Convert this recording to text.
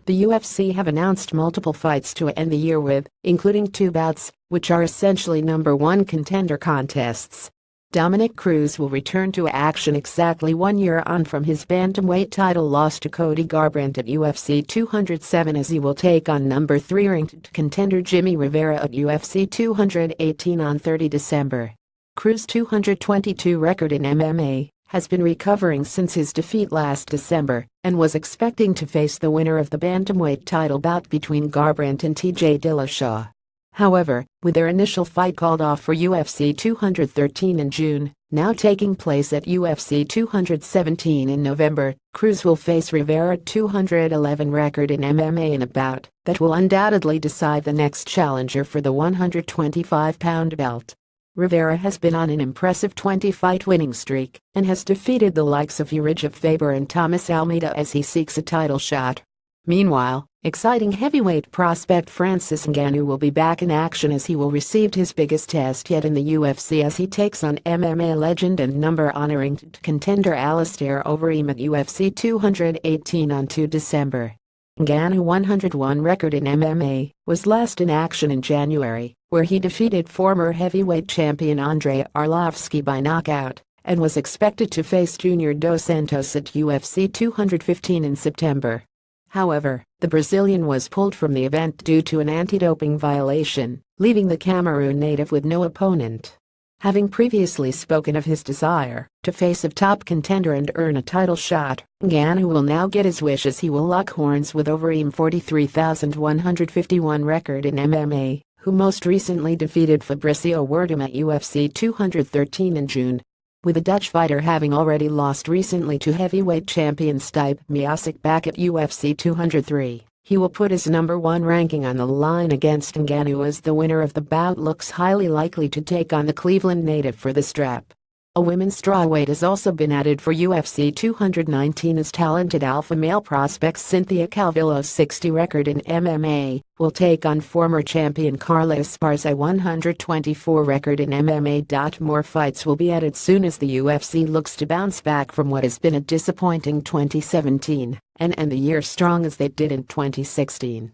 The UFC have announced multiple fights to end the year with, including 2 bouts, which are essentially number 1 contender contests. Dominick Cruz will return to action exactly 1 year on from his bantamweight title loss to Cody Garbrandt at UFC 207, as he will take on number 3 ranked contender Jimmy Rivera at UFC 218 on 30 December. Cruz's 222 record in MMA has been recovering since his defeat last December and was expecting to face the winner of the bantamweight title bout between Garbrandt and TJ Dillashaw. However, with their initial fight called off for UFC 213 in June, now taking place at UFC 217 in November, Cruz will face Rivera's 211 record in MMA in a bout that will undoubtedly decide the next challenger for the 125-pound belt. Rivera has been on an impressive 20-fight winning streak and has defeated the likes of Uriah Faber and Thomas Almeida as he seeks a title shot. Meanwhile, exciting heavyweight prospect Francis Ngannou will be back in action as he will receive his biggest test yet in the UFC as he takes on MMA legend and number-honoring contender Alistair Overeem at UFC 218 on 2 December. Ngannou's 101 record in MMA was last in action in January, where he defeated former heavyweight champion Andrei Arlovski by knockout, and was expected to face Junior Dos Santos at UFC 215 in September. However, the Brazilian was pulled from the event due to an anti-doping violation, leaving the Cameroon native with no opponent. Having previously spoken of his desire to face a top contender and earn a title shot, Ngannou will now get his wish as he will lock horns with Overeem's 43,151 record in MMA, who most recently defeated Fabricio Werdum at UFC 213 in June. With the Dutch fighter having already lost recently to heavyweight champion Stipe Miocic back at UFC 203, he will put his number 1 ranking on the line against Ngannou as the winner of the bout looks highly likely to take on the Cleveland native for the strap. A women's strawweight has also been added for UFC 219 as talented alpha male prospect Cynthia Calvillo's 60 record in MMA will take on former champion Carla Esparza's 124 record in MMA. More fights will be added soon as the UFC looks to bounce back from what has been a disappointing 2017 and end the year strong as they did in 2016.